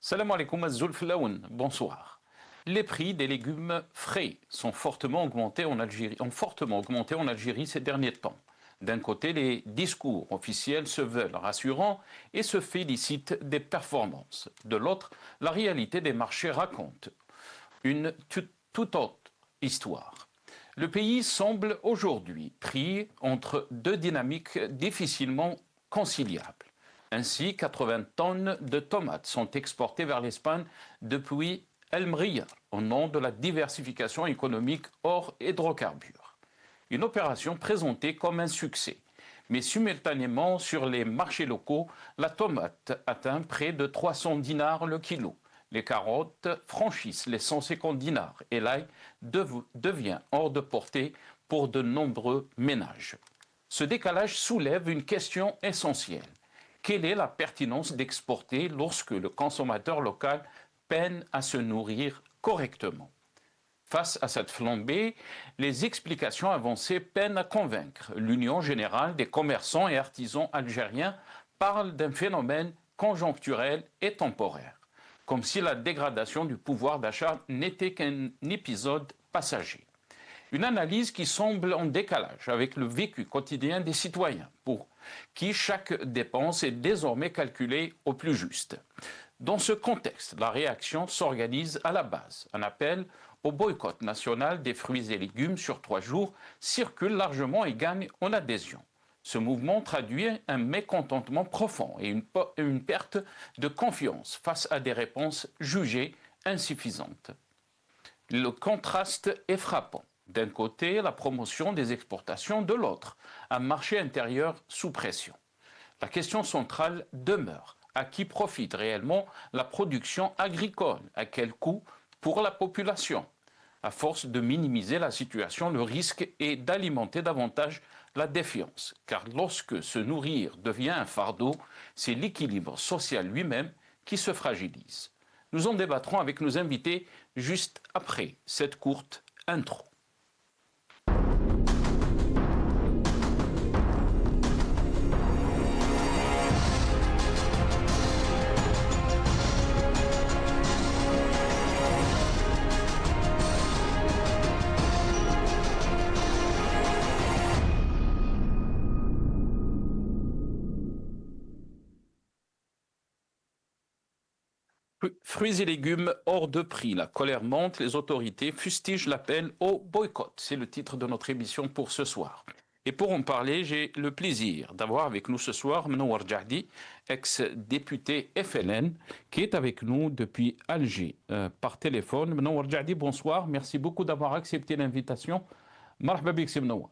Salam alaikum az-Zulflaoun, bonsoir. Les prix des légumes frais ont fortement augmenté en Algérie ces derniers temps. D'un côté, les discours officiels se veulent rassurants et se félicitent des performances. De l'autre, la réalité des marchés raconte une toute autre histoire. Le pays semble aujourd'hui pris entre deux dynamiques difficilement conciliables. Ainsi, 80 tonnes de tomates sont exportées vers l'Espagne depuis El Mriyar, au nom de la diversification économique hors hydrocarbures. Une opération présentée comme un succès. Mais simultanément, sur les marchés locaux, la tomate atteint près de 300 dinars le kilo. Les carottes franchissent les 150 dinars et l'ail devient hors de portée pour de nombreux ménages. Ce décalage soulève une question essentielle. Quelle est la pertinence d'exporter lorsque le consommateur local peine à se nourrir correctement? Face à cette flambée, les explications avancées peinent à convaincre. L'Union générale des commerçants et artisans algériens parle d'un phénomène conjoncturel et temporaire, comme si la dégradation du pouvoir d'achat n'était qu'un épisode passager. Une analyse qui semble en décalage avec le vécu quotidien des citoyens, pour qui chaque dépense est désormais calculée au plus juste. Dans ce contexte, la réaction s'organise à la base. Un appel au boycott national des fruits et légumes sur 3 jours circule largement et gagne en adhésion. Ce mouvement traduit un mécontentement profond et une perte de confiance face à des réponses jugées insuffisantes. Le contraste est frappant. D'un côté, la promotion des exportations, de l'autre, un marché intérieur sous pression. La question centrale demeure. À qui profite réellement la production agricole? À quel coût pour la population? À force de minimiser la situation, le risque est d'alimenter davantage la défiance. Car lorsque se nourrir devient un fardeau, c'est l'équilibre social lui-même qui se fragilise. Nous en débattrons avec nos invités juste après cette courte intro. Fruits et légumes hors de prix. La colère monte, les autorités fustigent l'appel au boycott. C'est le titre de notre émission pour ce soir. Et pour en parler, j'ai le plaisir d'avoir avec nous ce soir Menouar Djahdi, ex-député FLN, qui est avec nous depuis Alger par téléphone. Menouar Djahdi, bonsoir. Merci beaucoup d'avoir accepté l'invitation. Marhaba bik, c'est Menouar.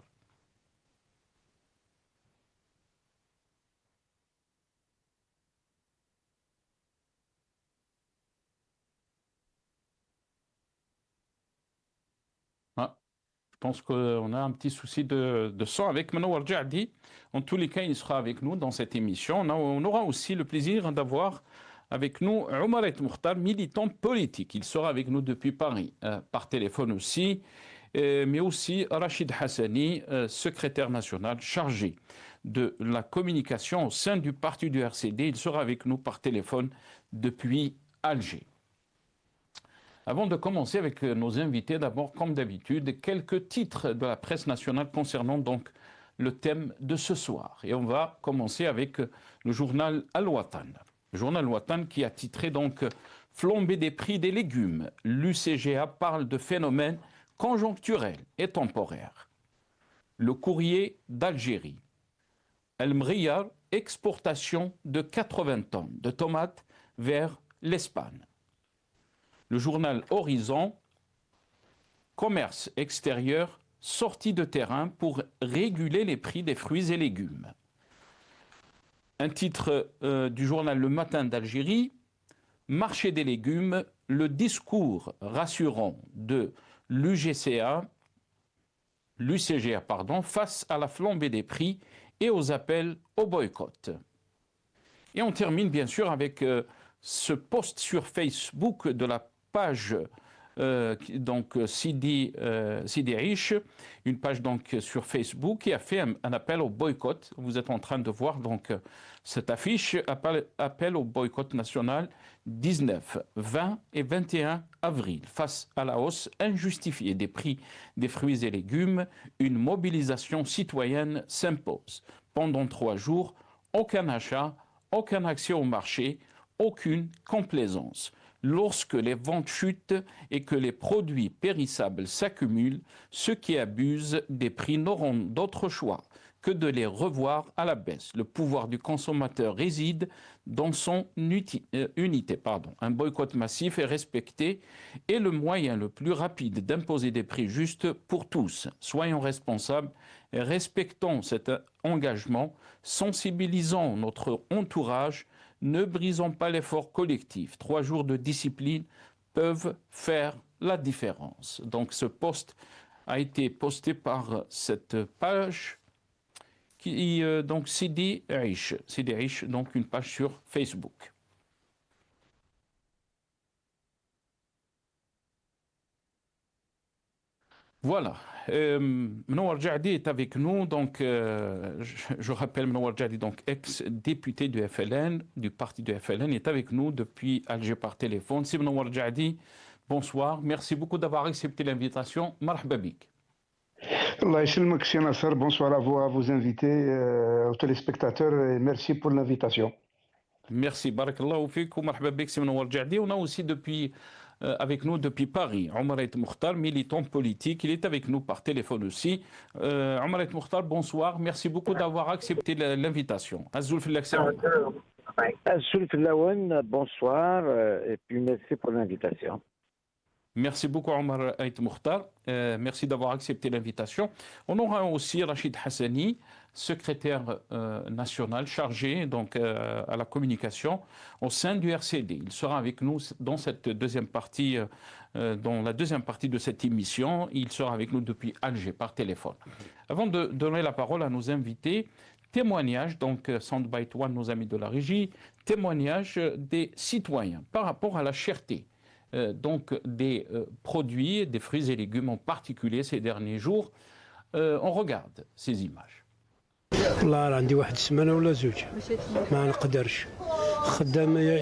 Je pense qu'on a un petit souci de son avec Menouar Djahdi. En tous les cas, il sera avec nous dans cette émission. On aura aussi le plaisir d'avoir avec nous Omar El Mokhtar, militant politique. Il sera avec nous depuis Paris, par téléphone aussi, mais aussi Rachid Hassani, secrétaire national chargé de la communication au sein du parti du RCD. Il sera avec nous par téléphone depuis Alger. Avant de commencer avec nos invités, d'abord, comme d'habitude, quelques titres de la presse nationale concernant donc le thème de ce soir. Et on va commencer avec le journal Al-Watan. Le journal Al-Watan qui a titré donc Flambée des prix des légumes. L'UCGA parle de phénomènes conjoncturels et temporaires. Le courrier d'Algérie. El Mriyar, exportation de 80 tonnes de tomates vers l'Espagne. Le journal Horizon, commerce extérieur, sortie de terrain pour réguler les prix des fruits et légumes. Un titre du journal Le Matin d'Algérie, marché des légumes, le discours rassurant de l'UCGA face à la flambée des prix et aux appels au boycott. Et on termine bien sûr avec ce post sur Facebook de la page Sidi Aish, une page donc sur Facebook qui a fait un appel au boycott. Vous êtes en train de voir donc cette affiche, appel au boycott national 19, 20 et 21 avril. Face à la hausse injustifiée des prix des fruits et légumes, une mobilisation citoyenne s'impose. Pendant 3 jours, aucun achat, aucun accès au marché, aucune complaisance. Lorsque les ventes chutent et que les produits périssables s'accumulent, ceux qui abusent des prix n'auront d'autre choix que de les revoir à la baisse. Le pouvoir du consommateur réside dans son unité. Un boycott massif est respecté et le moyen le plus rapide d'imposer des prix justes pour tous. Soyons responsables et respectons cet engagement, sensibilisons notre entourage, ne brisons pas l'effort collectif. 3 jours de discipline peuvent faire la différence. Donc ce post a été posté par cette page qui donc Sidi Aish, donc une page sur Facebook. Voilà. Mnoar Jadi est avec nous, donc je rappelle Mnoar Jadi, donc ex-député du FLN, du parti du FLN, est avec nous depuis Alger par téléphone. Si Mnoar Jadi, bonsoir, merci beaucoup d'avoir accepté l'invitation. Marhaba bik. Allah yashelmek, Cheikh Nasser. Bonsoir à vos invités, aux téléspectateurs, et merci pour l'invitation. Merci, barakallahu fik, marhaba bik, si Mnoar Jadi. On a aussi avec nous depuis Paris, Omar El Mokhtar, militant politique. Il est avec nous par téléphone aussi. Omar El Mokhtar, bonsoir. Merci beaucoup d'avoir accepté l'invitation. Azoul Fillaksé. Azoul Fillawan, bonsoir et puis merci pour l'invitation. Merci beaucoup Omar El Mokhtar. Merci d'avoir accepté l'invitation. On aura aussi Rachid Hassani, secrétaire national chargé donc, à la communication au sein du RCD. Il sera avec nous dans cette deuxième partie, dans la deuxième partie de cette émission. Il sera avec nous depuis Alger par téléphone. Avant de donner la parole à nos invités, témoignage, donc Soundbite One, nos amis de la régie, témoignage des citoyens par rapport à la cherté donc des produits, des fruits et légumes en particulier ces derniers jours. On regarde ces images. والله عندي واحد السمانه ولا زوج ما نقدرش خدام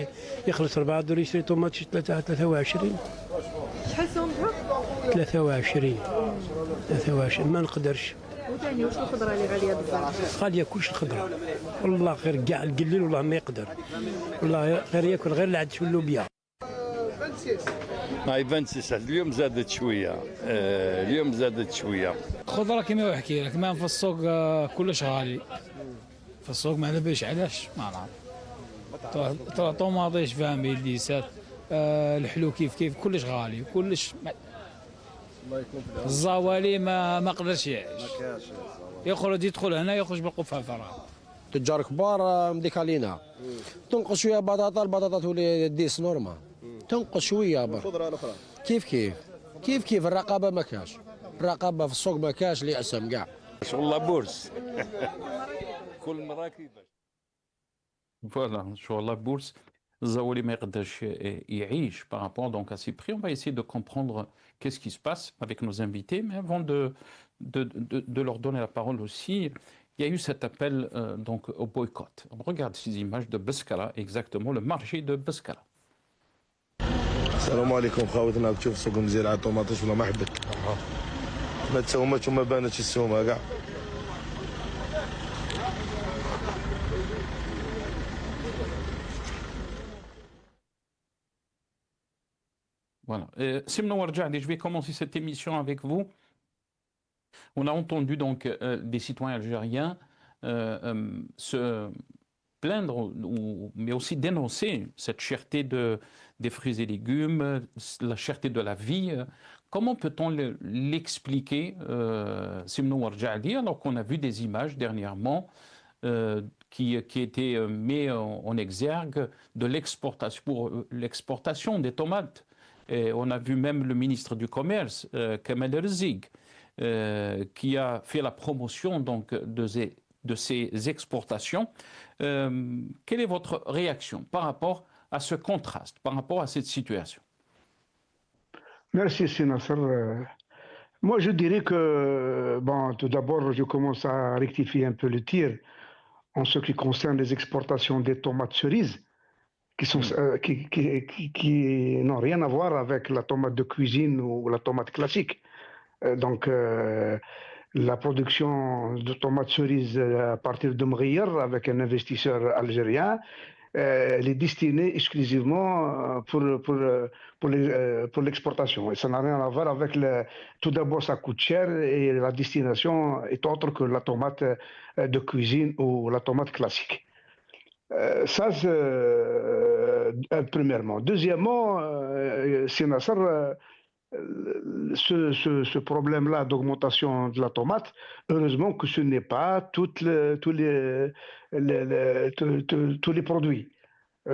يخلص 4 دور يشري طوماط 23 شحال سمعها 23 ما نقدرش وثاني واش الخضره اللي غاليه بزاف غاليه كلشي الخضره والله غير كاع القليل والله ما يقدر والله غير ياكل غير العدس واللوبيا هاي 26 اليوم زادت شويه اليوم زادت شويه الخضره كما يحكي لك ما في السوق كلش غالي في السوق ما نبيش علاش ما نعرف طوماطيش فامي ديسات الحلو كيف كلش غالي كلش الزوالي ما قدرش يعيش يخرج يدخل هنا يخرج بالقفه فراغ تجار كبار مديكالينا تنقص شويه بطاطا البطاطا تولي ديس نورمال تنقص شويه الخضره الاخرى كيف الرقابه ما كاش الرقابه في السوق ما كاش اللي اسهم كاع والله بورس كل مره كيفاش Voilà, sur la bourse, Zawali Merdesh Yrish par rapport donc à ces prix. On va essayer de comprendre qu'est-ce qui se passe avec nos invités, mais avant de leur donner la parole aussi, il y a eu cet appel donc au boycott. On regarde ces images de Beskala, exactement le marché de Beskala. السلام عليكم خاوتنا تشوف السوق مزيان على الطوماطيش ولا ما حبك ما تساوماتش وما بانتش السومه كاع Voilà. Simon Warjadi, je vais commencer cette émission avec vous. On a entendu donc des citoyens algériens se plaindre, mais aussi dénoncer cette cherté des fruits et légumes, la cherté de la vie. Comment peut-on l'expliquer, Simon Warjadi, alors qu'on a vu des images dernièrement qui étaient mises en exergue de l'exportation, pour l'exportation des tomates. Et on a vu même le ministre du Commerce, Kamel Rzig, qui a fait la promotion donc, de ces exportations. Quelle est votre réaction par rapport à ce contraste, par rapport à cette situation? Merci, Sinasser. Moi, je dirais que, bon, tout d'abord, je commence à rectifier un peu le tir en ce qui concerne les exportations des tomates cerises, qui n'ont rien à voir avec la tomate de cuisine ou la tomate classique. Donc, la production de tomates cerises à partir de Mghir avec un investisseur algérien, elle est destinée exclusivement pour l'exportation. Et ça n'a rien à voir avec tout d'abord, ça coûte cher et la destination est autre que la tomate de cuisine ou la tomate classique. Ça, c'est premièrement. Deuxièmement, c'est Nasser, ce problème-là d'augmentation de la tomate, heureusement que ce n'est pas tous les produits.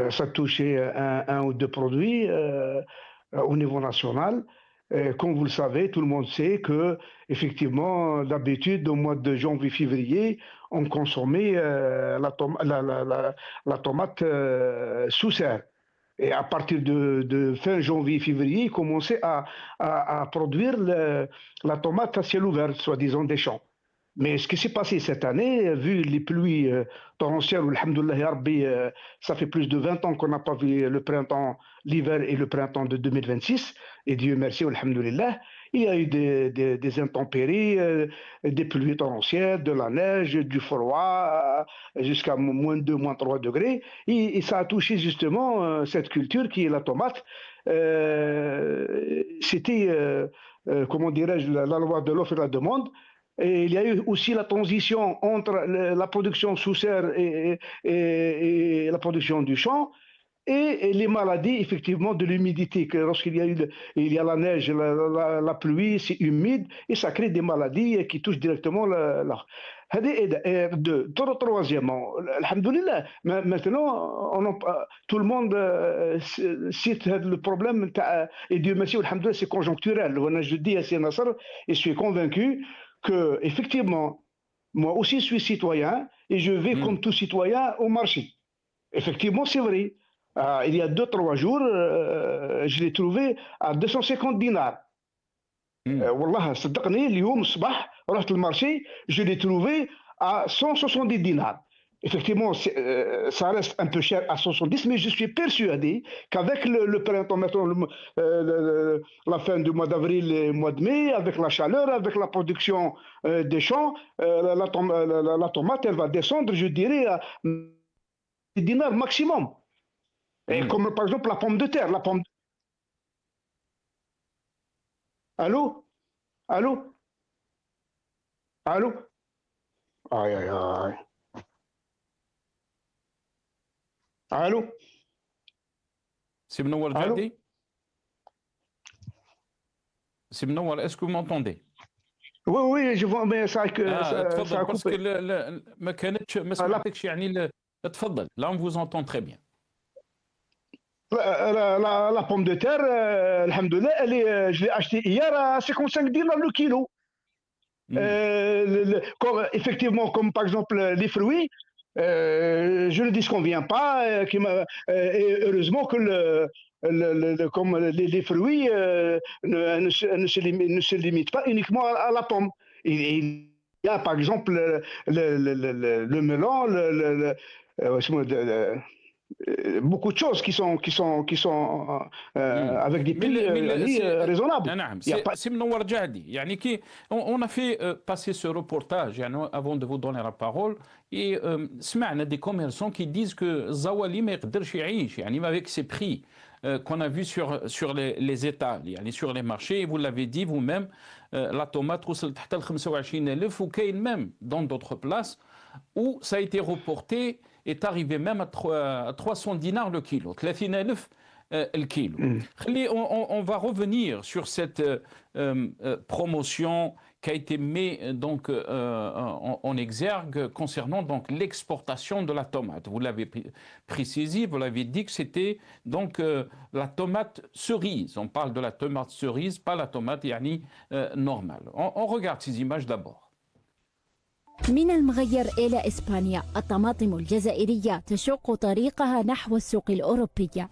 Ça touchait un ou deux produits au niveau national. Comme vous le savez, tout le monde sait que, effectivement, d'habitude, au mois de janvier-février, on consommait la tomate sous serre. Et à partir de fin janvier-février, ils commençaient à produire la tomate à ciel ouvert, soi-disant des champs. Mais ce qui s'est passé cette année, vu les pluies torrentielles, alhamdoulilah ya Rabbi, ça fait plus de 20 ans qu'on n'a pas vu le printemps, l'hiver et le printemps de 2026, et Dieu merci, alhamdoulilah, il y a eu des intempéries, des pluies torrentielles, de la neige, du froid, jusqu'à moins 2, moins 3 degrés, et ça a touché justement cette culture qui est la tomate. C'était, comment dirais-je, la loi de l'offre et la demande. Et il y a eu aussi la transition entre la production sous serre et la production du champ, et les maladies, effectivement, de l'humidité. Lorsqu'il y a la neige, la pluie, c'est humide, et ça crée des maladies qui touchent directement l'art. Troisièmement, alhamdoulilah, maintenant, tout le monde cite le problème, et Dieu merci, alhamdoulilah, c'est conjoncturel. Je dis à Sina Nasser, et je suis convaincu que, effectivement, moi aussi je suis citoyen et je vais comme tout citoyen au marché. Effectivement, c'est vrai. Il y a 2-3 jours, je l'ai trouvé à 250 dinars. Wallah, صدقني اليوم الصباح رحت المارشي, je l'ai trouvé à 170 dinars. Effectivement, ça reste un peu cher à 70, mais je suis persuadé qu'avec le printemps, maintenant, la fin du mois d'avril et mois de mai, avec la chaleur, avec la production des champs, la tomate, elle va descendre, je dirais, à 10 dinars maximum. Et comme par exemple la pomme de terre. Allô? Allô? Allô? Aïe, aïe, aïe. Allô? C'est Mnowar Jadi? C'est Mnowar, est-ce que vous m'entendez? Oui, je vois, mais ça a coupé. Parce que ما كانتش ما سمعتكش يعني تفضل. Là, on vous entend très bien. La pomme de terre, alhamdoulilah, je l'ai achetée hier à 55 dinars le kilo. Effectivement, comme par exemple les fruits, je ne disconviens pas, et heureusement que comme les fruits ne se limitent pas uniquement à la pomme. Il y a par exemple le melon, beaucoup de choses qui sont avec des prix raisonnables. C'est Mnowar Jadi. On a fait passer ce reportage avant de vous donner la parole, et سمعنا des commerçants qui disent que Zawali ما يقدرش يعيش avec ces prix qu'on a vu sur les étals, sur les marchés. Et vous l'avez dit vous-même, la tomate وصلت حتى ل 25,000, ou كاين même dans d'autres places où ça a été reporté, est arrivé même à 300 dinars le kilo, 30,000 le kilo. On va revenir sur cette promotion qui a été mise donc en exergue concernant donc l'exportation de la tomate. Vous l'avez précisé, vous l'avez dit que c'était donc la tomate cerise. On parle de la tomate cerise, pas la tomate normale. On regarde ces images d'abord. من المغير إلى إسبانيا، الطماطم الجزائرية تشق طريقها نحو السوق الأوروبية.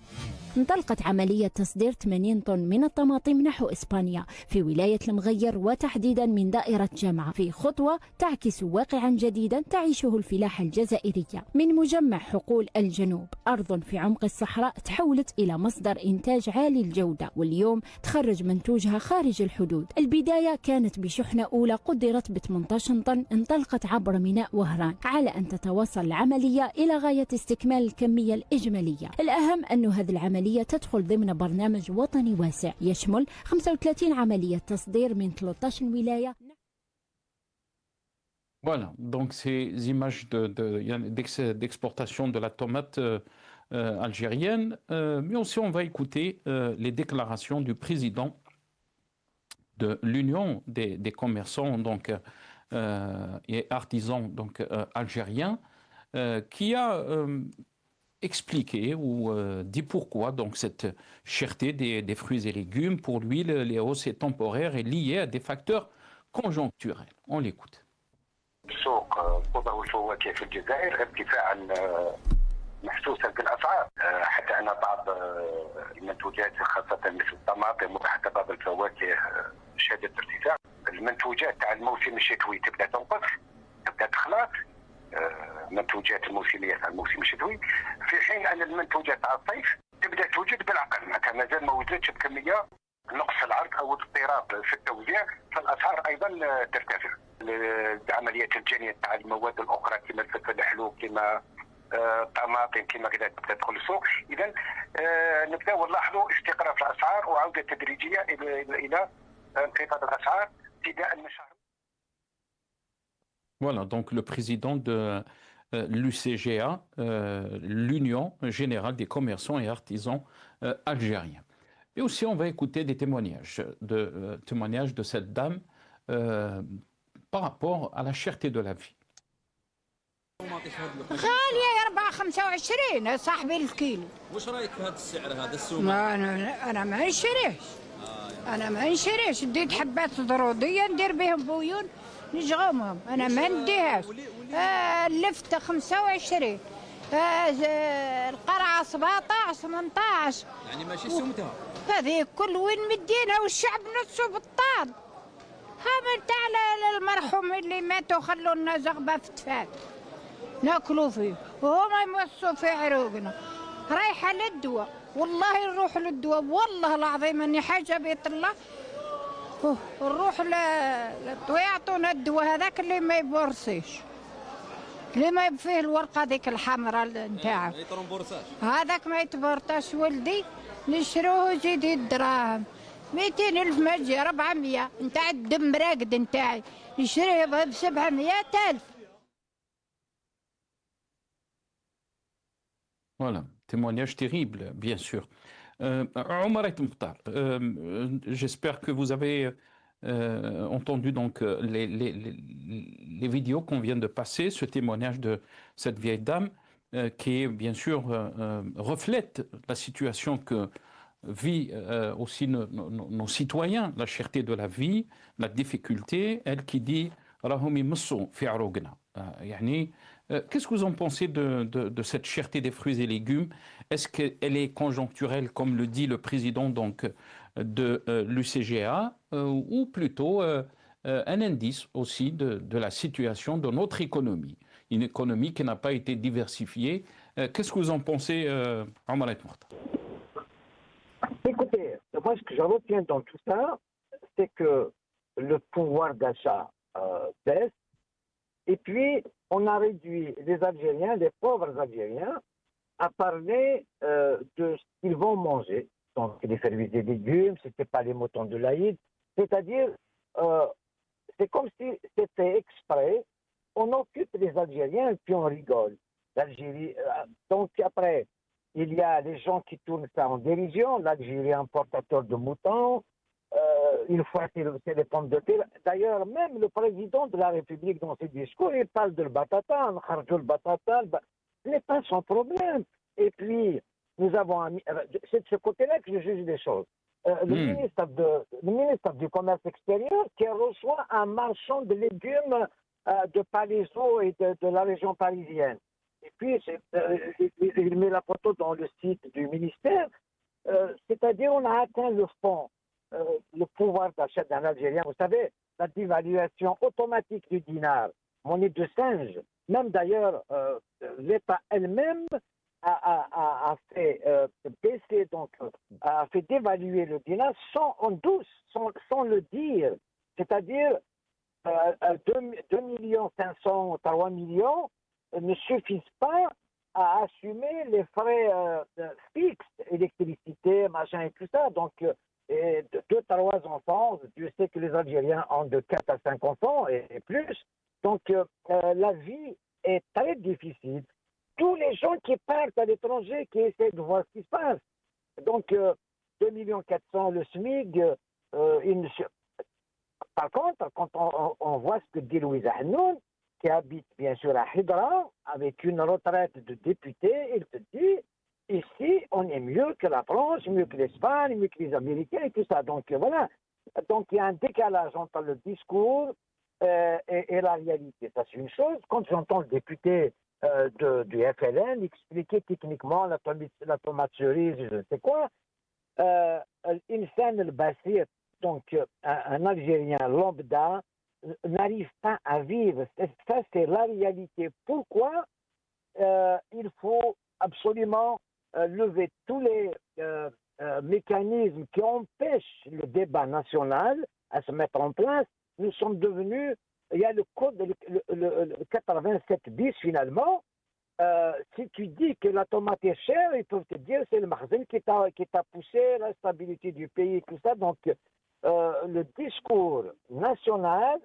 انطلقت عملية تصدير 80 طن من الطماطم نحو إسبانيا في ولاية المغير وتحديدا من دائرة جمعة، في خطوة تعكس واقعا جديدا تعيشه الفلاحة الجزائرية. من مجمع حقول الجنوب، أرض في عمق الصحراء تحولت إلى مصدر إنتاج عالي الجودة، واليوم تخرج منتوجها خارج الحدود. البداية كانت بشحنة أولى قدرت ب 18 طن انطلقت عبر ميناء وهران، على أن تتوصل العملية إلى غاية استكمال الكمية الإجمالية. الأهم أن هذه العملية تدخل ضمن برنامج وطني واسع يشمل 35 عملية تصدير من 13 ولاية. Voilà, donc ces images d'exportation de la tomate algérienne, mais aussi on va écouter les déclarations du président de l'Union des commerçants donc, et artisans donc, algériens, qui a expliqué ou dit pourquoi donc, cette cherté des fruits et légumes. Pour lui, les hausses temporaires est liée à des facteurs conjoncturels. On l'écoute. سوق الخضر والفواكه في الجزائر ارتفاعا محسوسا في الاسعار، حتى ان بعض المنتوجات خاصه مثل الطماطم وحتى بعض الفواكه شهدت ارتفاع. المنتوجات تاع الموسم الشتوي تبدا تنقص، تبدا تخلط، منتوجات الموسميه تاع الموسم الشتوي، في حين ان المنتوجات تاع الصيف تبدا توجد بالعقل، معناتها مازال ما وجدتش بكميه. نقص العرض او اضطراب في التوزيع، فالاسعار ايضا ترتفع. عمليه الجني تاع المواد الاخرى كما الفلفل الحلو كما الطماطم كما كذا تدخل السوق. اذا نبداو نلاحظوا استقرار في الاسعار وعوده تدريجيه الى انخفاض الاسعار ابتداء من شهر. Voilà, donc le président de l'UCGA, l'Union générale des commerçants et artisans algériens. Et aussi, on va écouter des témoignages de cette dame par rapport à la cherté de la vie. غالية يا 4.25 يا صاحبي الكيلو. وش رايك في هذا السعر هذا السوق؟ أنا ما نشريش. أنا ما نشريش، نديت حبات زرودية ندير بهم بويون نشغمهم، أنا ما نديهاش. اللفتة 25. القرعة 17 18. يعني ماشي سمتها. هذه كل وين مدينها والشعب نفسه بطال. هذا تاع المرحوم اللي ماتوا خلوا لنا زغبة في تفات ناكلوا فيه وهما يمصوا في عروقنا. رايحة للدواء، والله نروح للدواء، والله العظيم اني حاجة بيت الله نروح ويعطونا الدواء هذاك اللي ما يبورسيش، اللي ما فيه الورقة ذيك الحمراء نتاعو هذاك ما يتبورطاش. ولدي نشروه زيدي الدراهم 200,000 ما تجي 400 نتاع الدم راقد نتاعي نشريه ب 700,000. Voilà, témoignage terrible, bien sûr. Omar El Mokhtar, j'espère que vous avez entendu donc les vidéos qu'on vient de passer, ce témoignage de cette vieille dame qui, bien sûr, reflète la situation que vit aussi nos citoyens, la cherté de la vie, la difficulté, elle qui dit راهم يمصوا في عروقنا. يعني qu'est-ce que vous en pensez de cette cherté des fruits et légumes? Est-ce qu'elle est conjoncturelle comme le dit le président donc de l'UCGA ou plutôt un indice aussi de la situation de notre économie, une économie qui n'a pas été diversifiée? Qu'est-ce que vous en pensez, Omar El Mokhtar? Écoutez, moi ce que je retiens dans tout ça, c'est que le pouvoir d'achat baisse, et puis on a réduit les Algériens, les pauvres Algériens, à parler de ce qu'ils vont manger. Donc les fruits et légumes, ce n'était pas les moutons de l'Aïd, c'est-à-dire c'est comme si c'était exprès, on occupe les Algériens et puis on rigole. L'Algérie, donc après, il y a les gens qui tournent ça en dérision, l'Algérie est importateur de moutons, une fois c'est les pommes de terre. D'ailleurs, même le président de la République dans ses discours, il parle de batata, ce n'est pas son problème. Et puis, nous avons, c'est de ce côté-là que je juge les choses. Le ministre du Commerce extérieur qui reçoit un marchand de légumes de Palaiseau et de la région parisienne. Et puis, il met la photo dans le site du ministère. c'est-à-dire on a atteint le fond, le pouvoir d'achat d'un Algérien. Vous savez, la dévaluation automatique du dinar, monnaie de singe. Même d'ailleurs, l'État elle-même a fait baisser, donc a fait dévaluer le dinar en douce, sans le dire. C'est-à-dire 2 millions 500, 3 millions ne suffisent pas à assumer les frais fixes, électricité, machin et tout ça. Donc, 2-3 enfants, Dieu sait que les Algériens ont de 4 à 5 enfants et plus. Donc, la vie est très difficile. Tous les gens qui partent à l'étranger, qui essaient de voir ce qui se passe. Donc, 2 millions 400 le SMIC. Par contre, quand on voit ce que dit Louise Hanoun, qui habite bien sûr à Hydra, avec une retraite de député, il te dit, ici, on est mieux que la France, mieux que l'Espagne, mieux que les Américains et tout ça. Donc, voilà. Donc, il y a un décalage entre le discours et la réalité. Ça, c'est une chose. Quand j'entends le député du FLN expliquer techniquement la tomate cerise, je ne sais quoi, Insan el-Bassir, donc un Algérien lambda, n'arrive pas à vivre. Ça, c'est la réalité. Pourquoi il faut absolument lever tous les mécanismes qui empêchent le débat national à se mettre en place. Nous sommes devenus, il y a le code, le 87 bis finalement. Si tu dis que la tomate est chère, ils peuvent te dire c'est le magasin qui t'a poussé, la stabilité du pays, tout ça. Donc, le discours national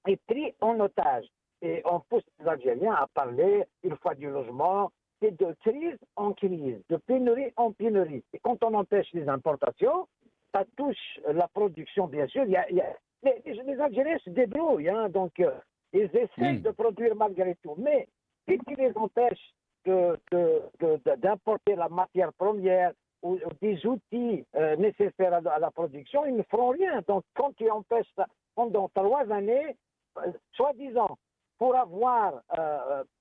est pris en otage. Et on pousse les Algériens à parler une fois du logement, c'est de crise en crise, de pénurie en pénurie. Et quand on empêche les importations, ça touche la production, bien sûr. Les Algériens se débrouillent, hein, donc ils essaient de produire malgré tout. Mais si tu les empêches d'importer la matière première ou des outils nécessaires à la production, ils ne feront rien. Donc quand tu empêches ça pendant 3 années, soi-disant, pour avoir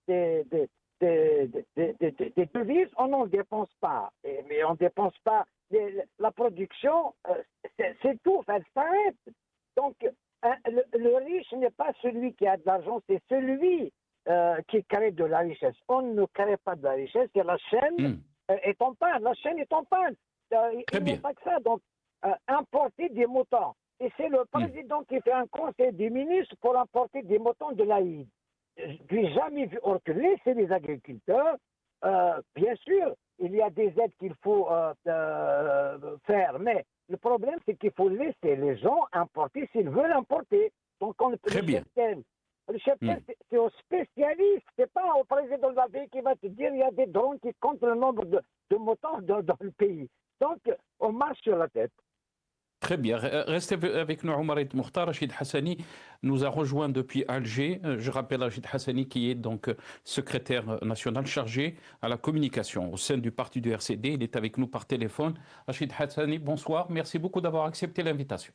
des devises, on n'en dépense pas. Mais on ne dépense pas. La production, c'est tout, elle s'arrête. Donc, le riche n'est pas celui qui a de l'argent, c'est celui qui crée de la richesse. On ne crée pas de la richesse, et la chaîne est en panne. La chaîne est en panne. Il n'y a pas que ça. Donc, importer des moutons. Et c'est le président qui fait un conseil des ministres pour importer des moutons de l'Aïd. Je n'ai jamais vu reculer, c'est les agriculteurs. Bien sûr, il y a des aides qu'il faut faire, mais le problème, c'est qu'il faut laisser les gens importer s'ils veulent importer. Donc, on ne peut pas. Le cheptel, c'est aux spécialistes, c'est pas au président de la pays qui va te dire il y a des drones qui comptent le nombre de moutons dans le pays. Donc, on marche sur la tête. Très bien. Restez avec nous, Oumarit Mokhtar. Rachid Hassani nous a rejoint depuis Alger. Je rappelle Rachid Hassani qui est donc secrétaire national chargé à la communication au sein du parti du RCD. Il est avec nous par téléphone. Rachid Hassani, bonsoir. Merci beaucoup d'avoir accepté l'invitation.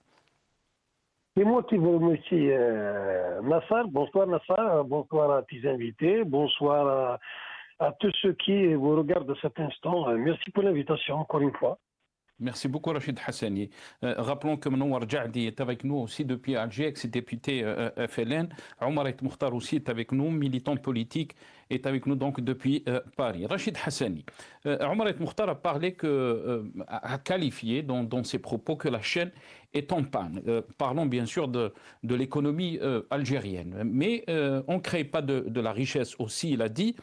C'est moi qui vous remercie, Nassar. Bonsoir, Nassar. Bonsoir à tes invités. Bonsoir à tous ceux qui vous regardent à cet instant. Merci pour l'invitation, encore une fois. Merci beaucoup Rachid Hassani. Rappelons que Manouar Djahdi est avec nous aussi depuis Alger, ex-député FLN. Oumarit Mokhtar aussi est avec nous, militant politique, est avec nous donc depuis Paris. Rachid Hassani. Oumarit Mokhtar a parlé a qualifié dans ses propos que la chaîne est en panne. Parlons bien sûr de l'économie algérienne. Mais on ne crée pas de la richesse aussi, il a dit.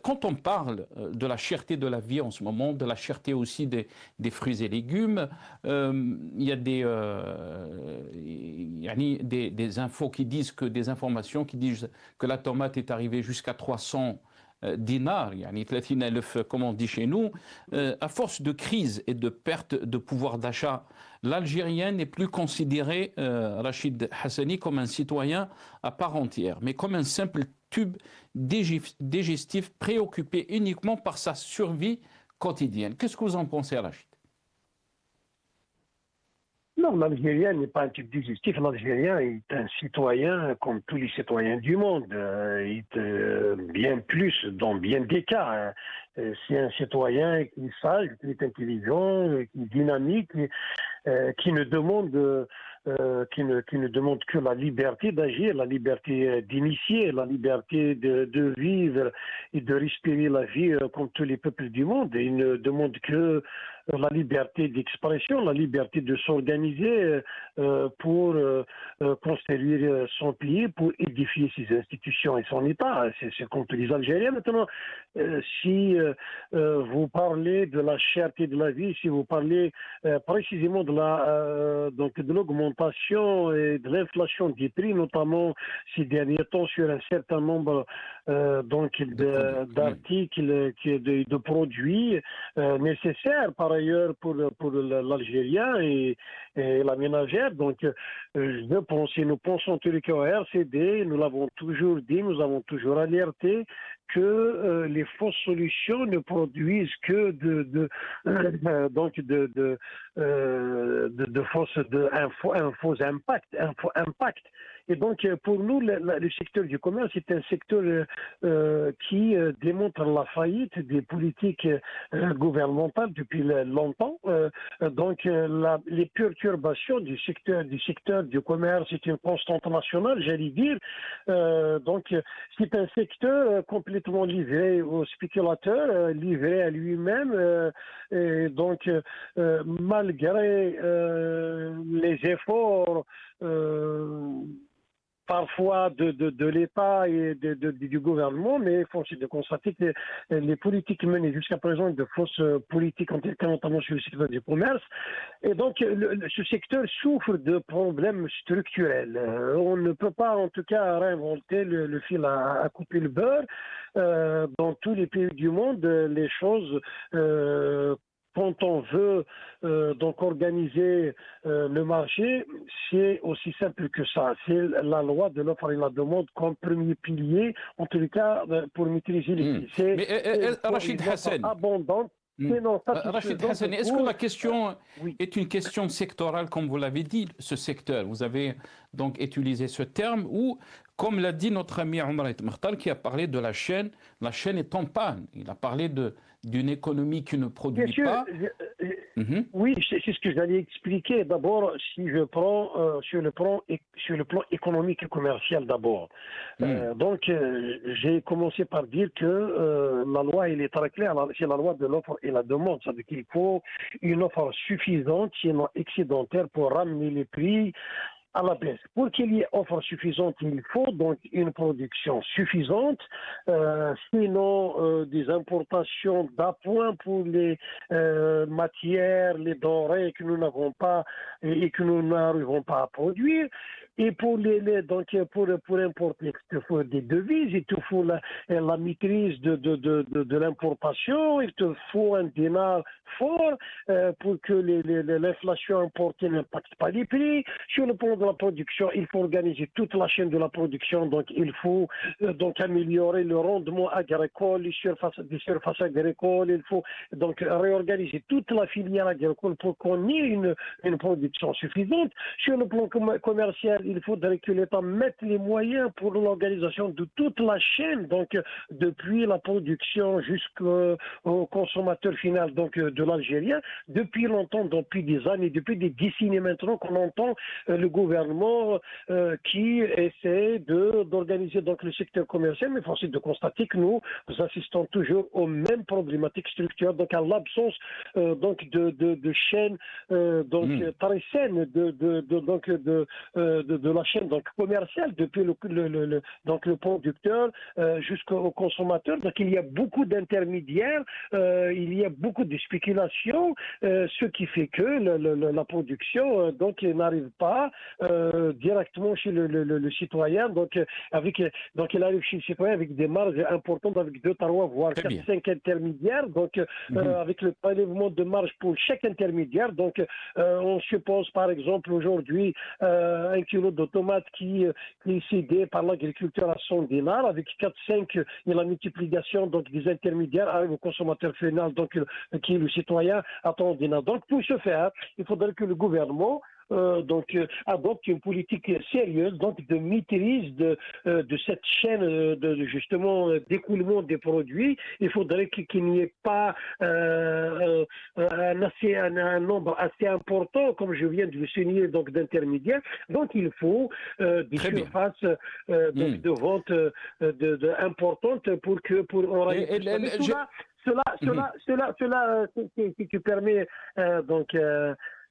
Quand on parle de la cherté de la vie en ce moment, de la cherté aussi des fruits et légumes, il y a des infos qui disent des informations qui disent que la tomate est arrivée jusqu'à 300 dinars, 30,000, comme on dit chez nous. À force de crise et de perte de pouvoir d'achat, l'Algérien n'est plus considéré, Rachid Hassani, comme un citoyen à part entière, mais comme un simple tube digestif préoccupé uniquement par sa survie quotidienne. Qu'est-ce que vous en pensez, Rachid? Non, l'Algérien n'est pas un type digestif. L'Algérien est un citoyen comme tous les citoyens du monde. Bien plus, dans bien des cas. Hein. C'est un citoyen qui est sage, qui est intelligent, qui est dynamique, qui ne demande qui ne demande que la liberté d'agir, la liberté d'initier, la liberté de vivre et de respirer la vie comme tous les peuples du monde. Il ne demande que la liberté d'expression, la liberté de s'organiser pour construire son pays, pour édifier ses institutions et son État. C'est comme tous les Algériens. Maintenant, si vous parlez de la cherté de la vie, si vous parlez précisément de l'augmentation et de l'inflation des prix, notamment ces derniers temps sur un certain nombre d'articles, de produits nécessaires par ailleurs pour l'Algérien et la ménagère. Donc, je pense, et nous pensons tous les cas au RCD, nous l'avons toujours dit, nous avons toujours alerté que les fausses solutions ne produisent que un faux impact. Et donc, pour nous, le secteur du commerce est un secteur qui démontre la faillite des politiques gouvernementales depuis longtemps. Les perturbations du secteur du commerce est une constante nationale, j'allais dire. C'est un secteur complètement livré aux spéculateurs, livré à lui-même. Malgré les efforts parfois de l'État et du gouvernement, mais il faut aussi de constater que les politiques menées jusqu'à présent de fausses politiques, notamment sur le secteur du commerce. Et donc, ce secteur souffre de problèmes structurels. On ne peut pas, en tout cas, réinventer le fil à couper le beurre. Dans tous les pays du monde, les choses... quand on veut organiser le marché, c'est aussi simple que ça. C'est la loi de l'offre et la demande comme premier pilier, en tout cas pour maîtriser les prix. Mais Rachid Hassan, Rachid Hassan, est-ce que la question est une question sectorale, comme vous l'avez dit, ce secteur? Vous avez donc utilisé ce terme, ou, comme l'a dit notre ami Omar Makhtar, qui a parlé de la chaîne est en panne. Il a parlé d'une économie qui ne produit pas. Oui, c'est ce que j'allais expliquer. D'abord, si je prends sur le plan économique et commercial d'abord. J'ai commencé par dire que la loi, elle est très claire. C'est la loi de l'offre et la demande. Ça veut dire qu'il faut une offre suffisante, sinon excédentaire, pour ramener les prix à la baisse. Pour qu'il y ait offre suffisante, il faut donc une production suffisante, sinon des importations d'appoint pour les matières, les denrées que nous n'avons pas et que nous n'arrivons pas à produire. Et pour pour importer, il te faut des devises, il te faut la maîtrise de l'importation, il te faut un dinar fort pour que l'inflation importée n'impacte pas les prix. Sur le plan de la production, il faut organiser toute la chaîne de la production, donc il faut améliorer le rendement agricole, les surfaces agricoles, il faut donc réorganiser toute la filière agricole pour qu'on ait une production suffisante. Sur le plan commercial, il faudrait que l'État mette les moyens pour l'organisation de toute la chaîne, donc depuis la production jusqu'au consommateur final, donc de l'Algérien. Depuis longtemps, depuis des années, depuis des décennies maintenant, qu'on entend le gouvernement qui essaie d'organiser donc le secteur commercial, mais force est de constater que nous assistons toujours aux mêmes problématiques structurelles, donc à l'absence de chaîne très saine de la chaîne commerciale, depuis le producteur jusqu'au consommateur. Donc il y a beaucoup d'intermédiaires, il y a beaucoup de spéculations, ce qui fait que la production n'arrive pas directement chez le citoyen. Donc il arrive chez le citoyen avec des marges importantes, avec 2, 3, voire 4, 5 intermédiaires. Donc avec le prélèvement de marge pour chaque intermédiaire. Donc on suppose par exemple aujourd'hui un kilo de tomates qui est cédé par l'agriculteur à 100 dinars, avec 4-5 et la multiplication des intermédiaires arrive au consommateur final, donc qui est le citoyen à 30 dinars. Donc pour ce faire, il faudrait que le gouvernement adopte une politique sérieuse donc de maîtrise de cette chaîne justement d'écoulement des produits. Il faudrait qu'il n'y ait pas un nombre assez important, comme je viens de le souligner, donc d'intermédiaires. Donc il faut des surfaces de vente importantes pour on cela, si tu permets,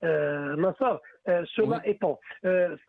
Nassar, cela étant,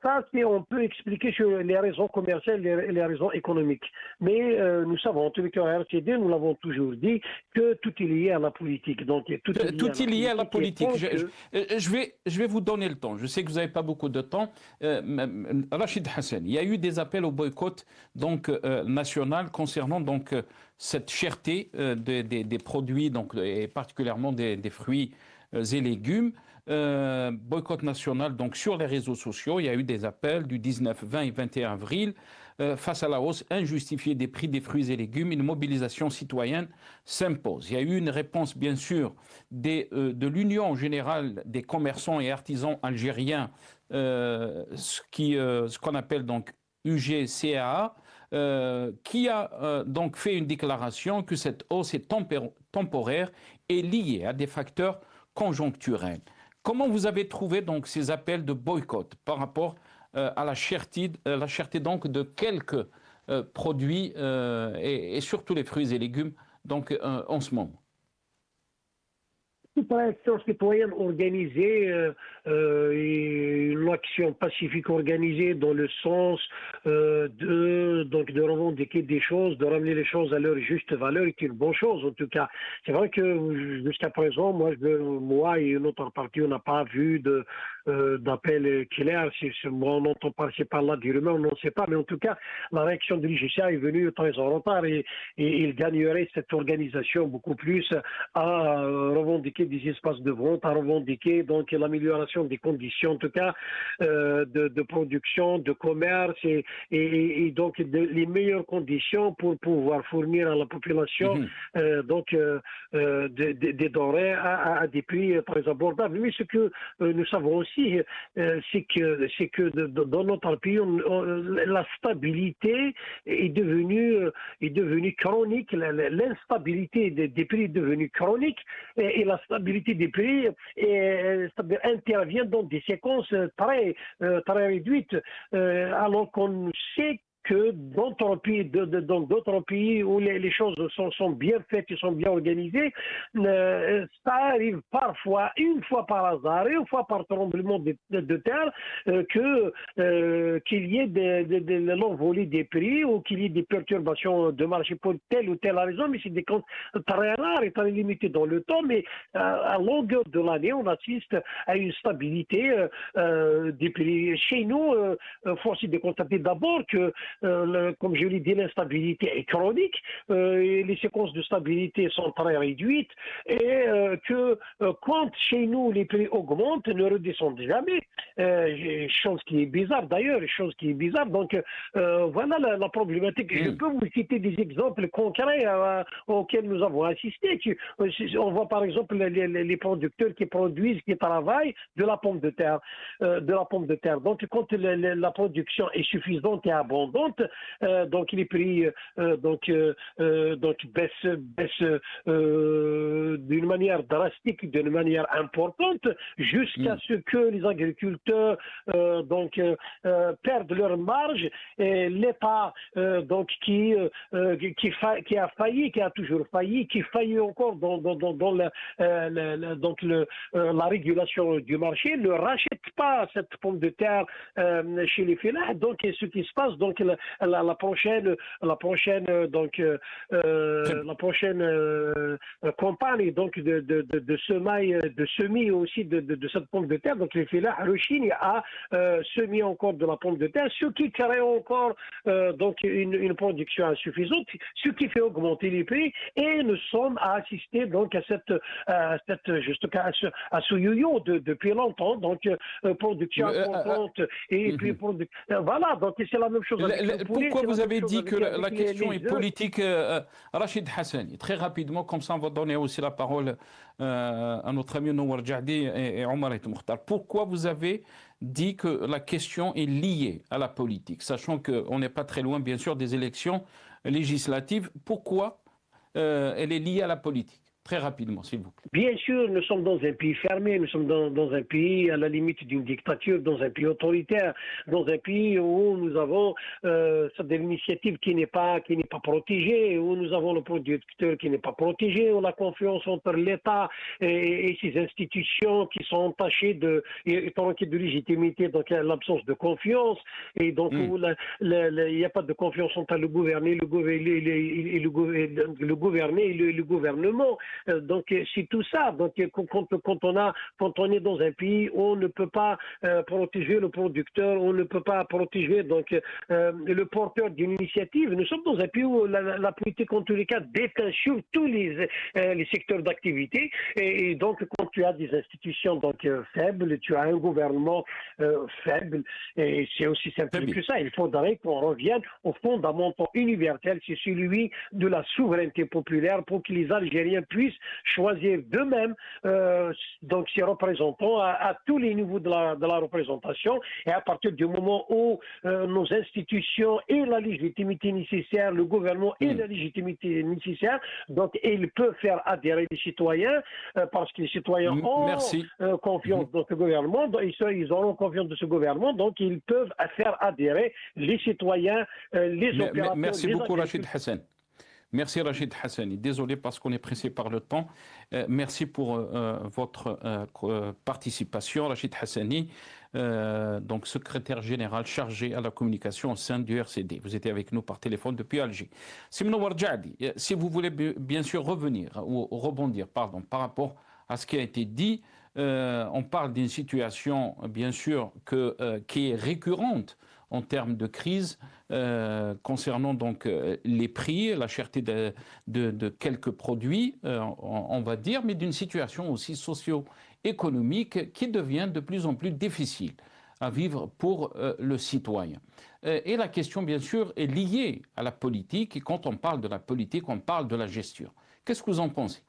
ça on peut expliquer sur les raisons commerciales et les raisons économiques. Mais nous savons, en tout cas à RCD, nous l'avons toujours dit, que tout est lié à la politique. Donc, tout est lié à la politique. Je vais vous donner le temps. Je sais que vous n'avez pas beaucoup de temps. Rachid Hassan, il y a eu des appels au boycott donc, national concernant donc, cette cherté des produits, donc, et particulièrement des fruits et légumes. Boycott national donc sur les réseaux sociaux. Il y a eu des appels du 19, 20 et 21 avril. Face à la hausse injustifiée des prix des fruits et légumes, une mobilisation citoyenne s'impose. Il y a eu une réponse, bien sûr, de l'Union générale des commerçants et artisans algériens, ce qu'on appelle donc UGCAA, qui a donc fait une déclaration que cette hausse est temporaire et liée à des facteurs conjoncturels. Comment vous avez trouvé donc ces appels de boycott par rapport à la cherté donc de quelques produits et surtout les fruits et légumes donc en ce moment? Toute action citoyenne organisée et une action pacifique organisée dans le sens de revendiquer des choses, de ramener les choses à leur juste valeur est une bonne chose en tout cas. C'est vrai que jusqu'à présent, moi et notre parti, on n'a pas vu d'appel clair. On n'entend pas par là des rumeurs, on n'en sait pas, mais en tout cas, la réaction de l'IGCA est venue très en retard et il gagnerait cette organisation beaucoup plus à revendiquer des espaces de vente, à revendiquer donc l'amélioration des conditions en tout cas de production, de commerce et donc les meilleures conditions pour pouvoir fournir à la population des denrées à des prix très abordables. Mais ce que nous savons aussi, c'est que dans notre pays, la stabilité est devenue chronique, l'instabilité des prix est devenue chronique et la stabilité des prix intervient dans des séquences très réduites, alors qu'on sait que dans d'autres pays où les choses sont bien faites et sont bien organisées, ça arrive parfois, une fois par hasard, une fois par tremblement de terre, qu'il y ait de l'envolée des prix ou qu'il y ait des perturbations de marché pour telle ou telle raison, mais c'est des comptes très rares et très limités dans le temps, mais à longueur de l'année, on assiste à une stabilité des prix. Chez nous, force est de constater d'abord que comme je l'ai dit, l'instabilité est chronique, et les séquences de stabilité sont très réduites et que quand chez nous les prix augmentent, ne redescendent jamais. Chose qui est bizarre d'ailleurs, Donc voilà la problématique. Je peux vous citer des exemples concrets auxquels nous avons assisté. On voit par exemple les producteurs qui travaillent de la pomme de terre. Donc quand la production est suffisante et abondante, donc les prix baissent d'une manière drastique, d'une manière importante, jusqu'à ce que les agriculteurs perdent leur marge. Et l'État qui a failli, qui a toujours failli, qui faillit encore dans la régulation du marché, ne rachète pas cette pomme de terre chez les félins. Donc ce qui se passe, la prochaine campagne donc de semis aussi de cette pomme de terre, donc les félins rechignent à semer encore de la pomme de terre, ce qui crée encore une production insuffisante, ce qui fait augmenter les prix, et nous sommes à assister donc à ce yo-yo depuis longtemps, donc production importante et puis voilà, donc c'est la même chose. Pourquoi vous avez dit que la question est politique, Rachid Hassani? Très rapidement, comme ça on va donner aussi la parole à notre ami Nouar Djahdi et Omar Mokhtar. Pourquoi vous avez dit que la question est liée à la politique, sachant qu'on n'est pas très loin, bien sûr, des élections législatives. Pourquoi elle est liée à la politique? Très rapidement, s'il vous plaît. Bien sûr, nous sommes dans un pays fermé, nous sommes dans un pays à la limite d'une dictature, dans un pays autoritaire, dans un pays où nous avons des initiatives qui n'est pas protégée, où nous avons le producteur qui n'est pas protégé, où la confiance entre l'État et ses institutions qui sont entachées de légitimité, donc l'absence de confiance, et donc où il n'y a pas de confiance entre le gouverné, le gouverné et le gouvernement. Donc c'est tout ça. Donc quand on est dans un pays où on ne peut pas protéger le producteur, on ne peut pas protéger donc le porteur d'une initiative. Nous sommes dans un pays où la politique en tous les cas déteint sur tous les secteurs d'activité. Et donc quand tu as des institutions donc faibles, tu as un gouvernement faible. Et c'est aussi simple que ça. Il faudrait qu'on revienne aux fondamentaux universels, c'est celui de la souveraineté populaire pour que les Algériens puissent choisir d'eux-mêmes donc ses représentants à tous les niveaux de la représentation, et à partir du moment où nos institutions aient la légitimité nécessaire, le gouvernement ait la légitimité nécessaire, donc ils peuvent faire adhérer les citoyens parce que les citoyens ont confiance dans ce gouvernement, donc ils auront confiance de ce gouvernement, donc ils peuvent faire adhérer les citoyens, les opérateurs. Merci beaucoup Rachid Hassan. Merci Rachid Hassani. Désolé parce qu'on est pressé par le temps. Merci pour votre participation. Rachid Hassani, donc secrétaire général chargé à la communication au sein du RCD. Vous étiez avec nous par téléphone depuis Alger. Simon Warjadi, si vous voulez bien sûr revenir ou rebondir par rapport à ce qui a été dit, on parle d'une situation bien sûr qui est récurrente en termes de crise concernant donc les prix, la cherté de quelques produits, on va dire, mais d'une situation aussi socio-économique qui devient de plus en plus difficile à vivre pour le citoyen. Et la question, bien sûr, est liée à la politique, et quand on parle de la politique, on parle de la gestion. Qu'est-ce que vous en pensez?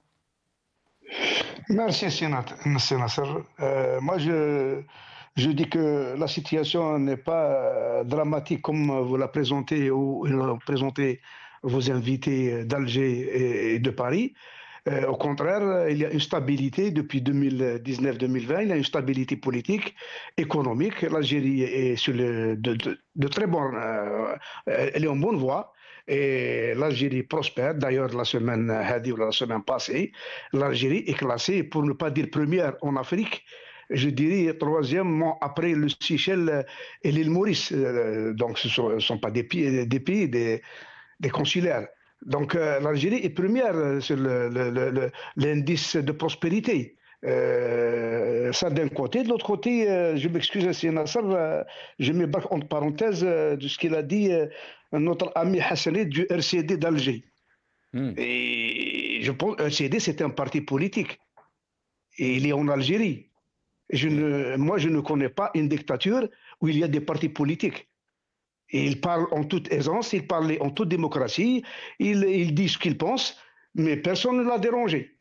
Merci, Nasser. Moi, je dis que la situation n'est pas dramatique comme vous la présentez ou l'ont présenté vos invités d'Alger et de Paris. Au contraire, il y a une stabilité depuis 2019-2020, il y a une stabilité politique, économique. L'Algérie est sur de très bonnes, elle est en bonne voie. Et l'Algérie prospère. D'ailleurs, la semaine passée, l'Algérie est classée, pour ne pas dire première en Afrique, je dirais troisièmement après le Seychelles et l'île Maurice. Donc ce ne sont pas des pays, des consulaires. Donc l'Algérie est première sur l'indice de prospérité. Ça d'un côté. De l'autre côté, je m'excuse, c'est Nasser, je mets entre parenthèses de ce qu'il a dit notre ami Hassani du RCD d'Alger. Et je pense que RCD, c'est un parti politique. Et il est en Algérie. Moi, je ne connais pas une dictature où il y a des partis politiques. Et ils parlent en toute aisance, ils parlent en toute démocratie, ils disent ce qu'ils pensent, mais personne ne l'a dérangé.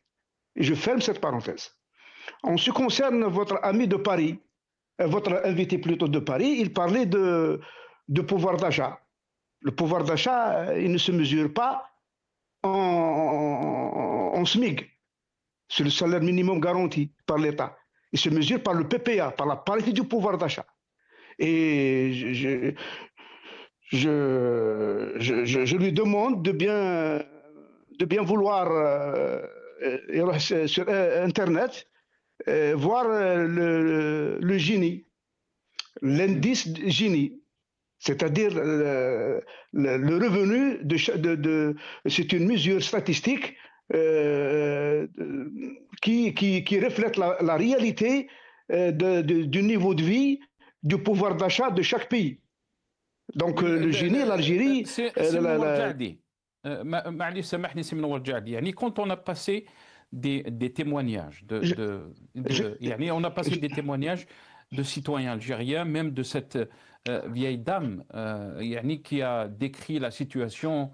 Et je ferme cette parenthèse. En ce qui concerne votre ami de Paris, votre invité plutôt de Paris, il parlait de pouvoir d'achat. Le pouvoir d'achat, il ne se mesure pas en SMIC, c'est le salaire minimum garanti par l'État. Il se mesure par le PPA, par la parité du pouvoir d'achat. Et je lui demande de bien vouloir sur Internet voir le Gini, l'indice Gini, c'est-à-dire le revenu c'est une mesure statistique qui reflète la réalité du niveau de vie, du pouvoir d'achat de chaque pays. Donc le Gini, l'Algérie... Quand on a passé des témoignages on a passé des témoignages de citoyens algériens, même de cette vieille dame qui a décrit la situation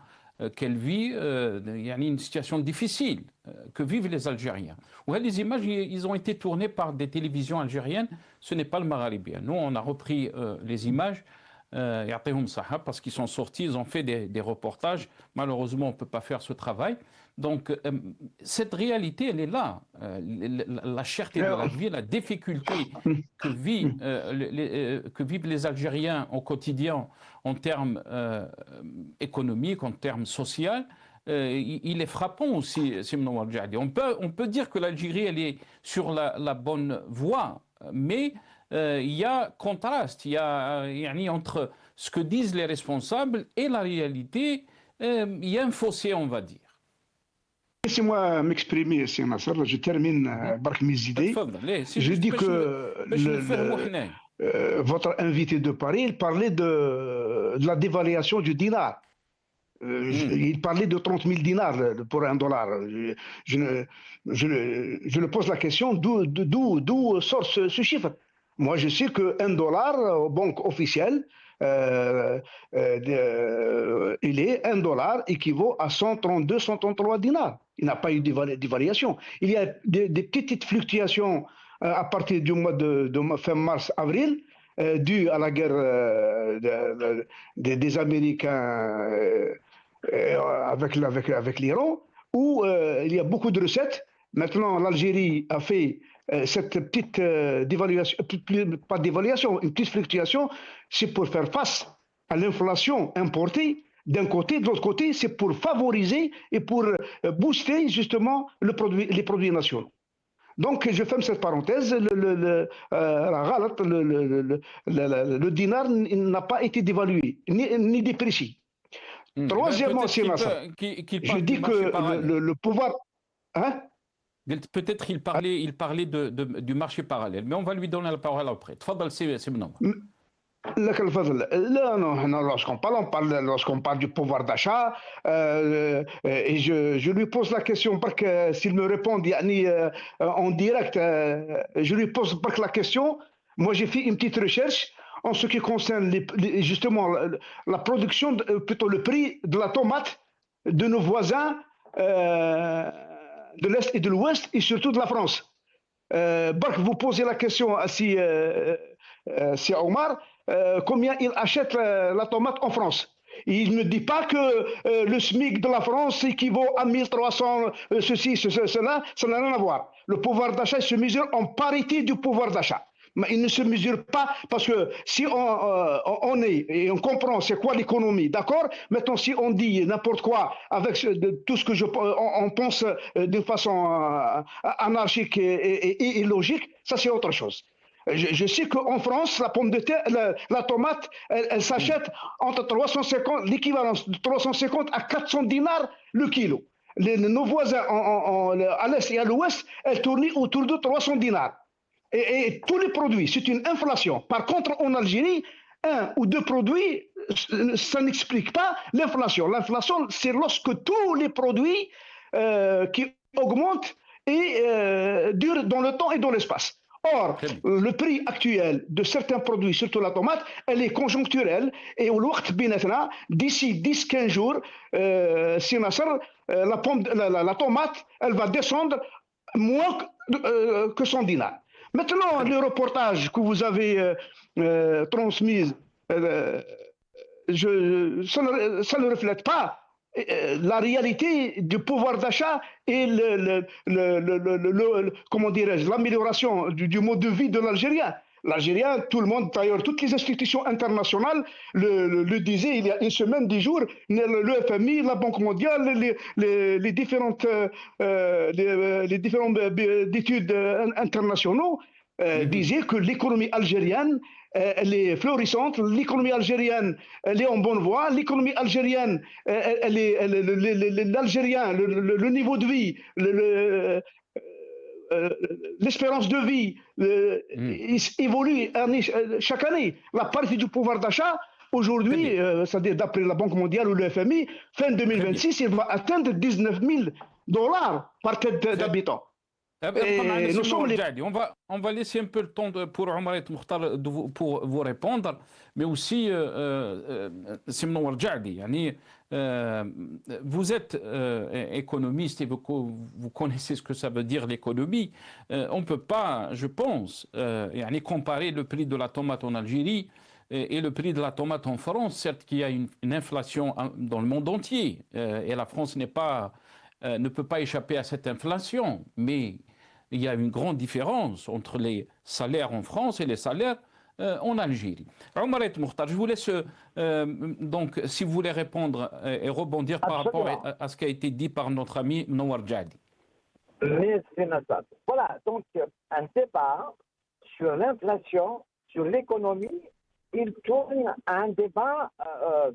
qu'elle vit une situation difficile que vivent les Algériens. Les images, ils ont été tournées par des télévisions algériennes, ce n'est pas le Maghrébien. Nous, on a repris les images, parce qu'ils sont sortis, ils ont fait des reportages. Malheureusement, on ne peut pas faire ce travail. Donc, cette réalité, elle est là. La cherté de la vie, la difficulté que vivent les Algériens au quotidien en termes économiques, en termes sociaux, il est frappant aussi. On peut dire que l'Algérie, elle est sur la bonne voie, mais il y a contraste, il y a entre ce que disent les responsables et la réalité, il y a un fossé, on va dire. Laissez-moi m'exprimer, c'est Nasser. Je termine par mes idées. Je dis que votre invité de Paris, il parlait de la dévaluation du dinar. Il parlait de 30 000 dinars pour $1. Je le pose la question, d'où sort ce chiffre? Moi, je sais que$1 aux banques officielles, il est $1 équivaut à 132, 133 dinars. Il n'y a pas eu de variation. Il y a des petites fluctuations à partir du mois de fin mars-avril, dues à la guerre des Américains avec l'Iran, où il y a beaucoup de recettes. Maintenant, l'Algérie a fait cette petite dévaluation, pas dévaluation, une petite fluctuation, c'est pour faire face à l'inflation importée d'un côté, de l'autre côté, c'est pour favoriser et pour booster justement les produits nationaux. Donc, je ferme cette parenthèse. Le dinar n'a pas été dévalué, ni déprécié. Troisièmement, c'est je dis que le pouvoir... Hein? Peut-être qu'il parlait du marché parallèle, mais on va lui donner la parole après. Tfadal, c'est maintenant. Lorsqu'on parle du pouvoir d'achat, et je lui pose la question parce que s'il me répond en direct, je lui pose la question. Moi, j'ai fait une petite recherche en ce qui concerne justement la production, plutôt le prix de la tomate de nos voisins de l'Est et de l'Ouest, et surtout de la France. Vous posez la question à si Omar, combien il achète la tomate en France. Il ne dit pas que le SMIC de la France équivaut à 1300, cela, ça n'a rien à voir. Le pouvoir d'achat se mesure en parité du pouvoir d'achat. Mais il ne se mesure pas, parce que si on est, et on comprend c'est quoi l'économie, d'accord? Maintenant, si on dit n'importe quoi avec tout ce que on pense d'une façon anarchique et illogique, ça c'est autre chose. Je sais qu'en France, la pomme de terre, la tomate, elle s'achète entre 350, l'équivalence de 350 à 400 dinars le kilo. Nos voisins à l'Est et à l'Ouest, elles tournent autour de 300 dinars. Et tous les produits, c'est une inflation. Par contre, en Algérie, un ou deux produits, ça n'explique pas l'inflation. L'inflation, c'est lorsque tous les produits qui augmentent et durent dans le temps et dans l'espace. Or, le prix actuel de certains produits, surtout la tomate, elle est conjoncturelle. Et au Waqt Binatna, d'ici 10-15 jours, la tomate, elle va descendre moins que 100 dinars. Maintenant, le reportage que vous avez transmis, ça ne reflète pas la réalité du pouvoir d'achat et comment dirais-je, l'amélioration du mode de vie de l'Algérien. L'Algérien, tout le monde, d'ailleurs, toutes les institutions internationales le disaient il y a une semaine, 10 jours, le FMI, la Banque mondiale, les différentes études internationaux disaient que l'économie algérienne, elle est florissante, l'économie algérienne, elle est en bonne voie, l'économie algérienne, l'Algérien, le niveau de vie, l'espérance de vie évolue chaque année. La partie du pouvoir d'achat, aujourd'hui, c'est-à-dire d'après la Banque mondiale ou le FMI, fin 2026, il va atteindre $19 000 par tête d'habitant. Nous sommes les... On va laisser un peu le temps pour Omar Mokhtar pour vous répondre, mais aussi Simon Warjadi. Vous êtes économiste et vous connaissez ce que ça veut dire l'économie. On ne peut pas, je pense, comparer le prix de la tomate en Algérie et le prix de la tomate en France. Certes qu'il y a une inflation dans le monde entier et la France ne peut pas échapper à cette inflation, mais il y a une grande différence entre les salaires en France et les salaires en Algérie. Omar Mokhtar, je vous laisse donc, si vous voulez répondre et rebondir par rapport à ce qui a été dit par notre ami Nawar Jadi. Voilà, donc un débat sur l'inflation, sur l'économie, il tourne à un débat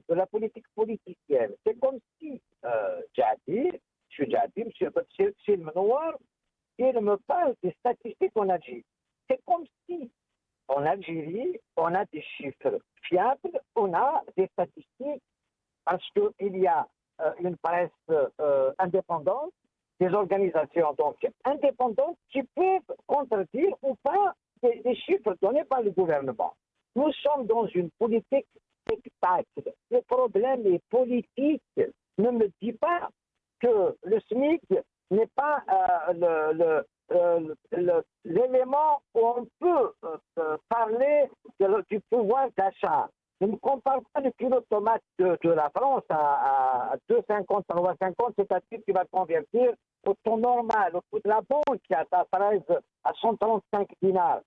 de la politique politicienne. C'est comme si M. Nawar, il me parle des statistiques en Algérie. C'est comme si en Algérie, on a des chiffres fiables, on a des statistiques, parce qu'il y a une presse indépendante, des organisations donc indépendantes qui peuvent contredire ou pas des chiffres donnés par le gouvernement. Nous sommes dans une politique spectacle. Le problème est politique. Ne me dis pas que le SMIC n'est pas l'élément où on peut parler du pouvoir d'achat. Ne me compare pas le kilo de tomate de la France à 2,50, 3,50, c'est-à-dire qu'il va convertir au taux normal, au coût de la banque qui a sa fraise à 135 dinars.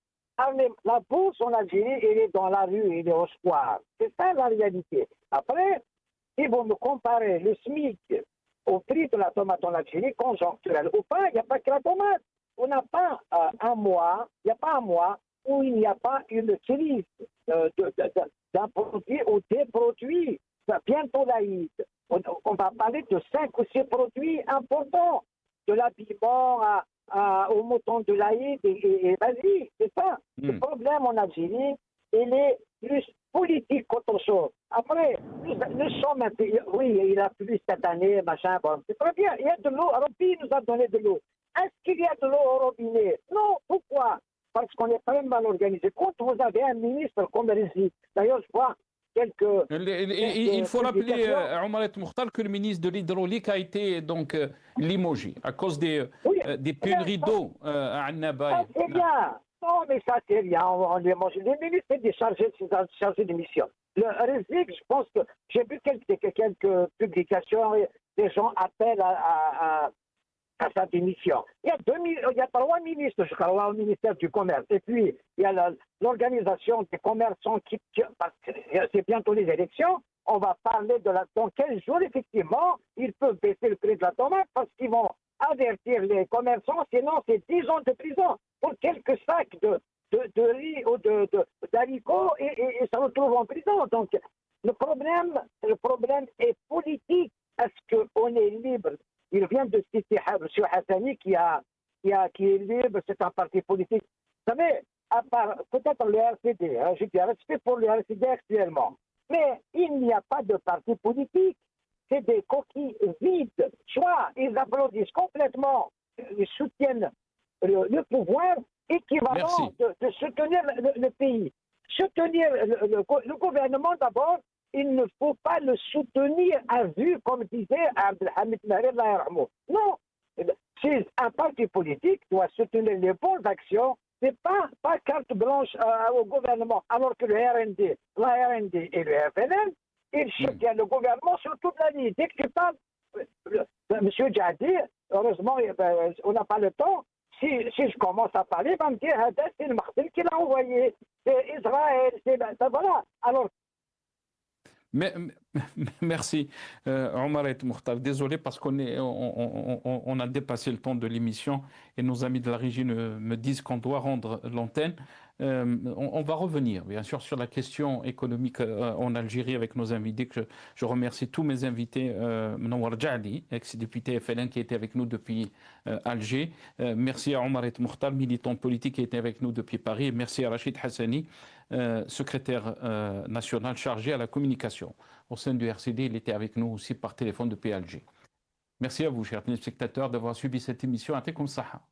La bourse en Algérie, elle est dans la rue, elle est au square. C'est ça la réalité. Après, si vous me comparez le SMIC au prix de la tomate en Algérie, conjoncturel ou pas, il n'y a pas que la tomate. On n'a pas un mois où il n'y a pas une crise d'un produit ou des produits. Bientôt l'Aïd. On va parler de 5 ou 6 produits importants, de l'habillement au mouton de l'Aïd et vas-y, c'est ça. Le problème en Algérie, il est plus politique qu'autre chose. Après, nous sommes un pays, oui, il a plu cette année, machin, bon, c'est très bien, il y a de l'eau, Ropi nous a donné de l'eau. Est-ce qu'il y a de l'eau au robinet? Non, pourquoi? Parce qu'on est très mal organisé. Quand vous avez un ministre comme Rizzi, d'ailleurs, je vois il faut rappeler, Omar Mokhtar, que le ministre de l'Hydraulique a été donc limogé à cause des pénuries d'eau à Annaba. Ça, c'est bien. Non, mais ça, c'est rien. On les mange. Les ministres, c'est des chargés de mission. Le Rizzi, je pense que j'ai vu quelques publications, des gens appellent à sa démission. Il y a 3 ministres, je crois, au ministère du Commerce. Et puis, il y a l'organisation des commerçants parce que c'est bientôt les élections. On va parler dans quel jour, effectivement, ils peuvent baisser le prix de la tomate parce qu'ils vont avertir les commerçants, sinon c'est 10 ans de prison pour quelques sacs de riz ou d'haricots et ça retrouve en prison. Donc, le problème est politique. Est-ce qu'on est libre? Il vient de citer M. Hassani qui est libre, c'est un parti politique. Vous savez, à part peut-être le RCD, j'ai du respect pour le RCD actuellement, mais il n'y a pas de parti politique. C'est des coquilles vides. Soit ils applaudissent complètement, ils soutiennent le pouvoir, équivalent de soutenir le pays. Soutenir le gouvernement d'abord, il ne faut pas le soutenir à vue, comme disait Abdelhamid Mahir. Non, si un parti politique doit soutenir les bonnes actions, c'est pas carte blanche au gouvernement, alors que la RND et le FNL, ils soutiennent le gouvernement sur toute la ligne. Dès que tu parles, M. Jadi, heureusement, on n'a pas le temps. Si je commence à parler, il va me dire c'est le Martel qui l'a envoyé, c'est Israël, voilà. Alors, merci, Omar Mokhtar. Désolé parce qu'on a dépassé le temps de l'émission et nos amis de la régie me disent qu'on doit rendre l'antenne. On va revenir, bien sûr, sur la question économique en Algérie avec nos invités. Je remercie tous mes invités, Nawar Jadi, ex-député FLN qui était avec nous depuis Alger. Merci à Omar Mokhtar, militant politique qui était avec nous depuis Paris. Et merci à Rachid Hassani, secrétaire national chargé à la communication. Au sein du RCD, il était avec nous aussi par téléphone depuis Alger. Merci à vous, chers téléspectateurs, d'avoir suivi cette émission. Atekoum Saha.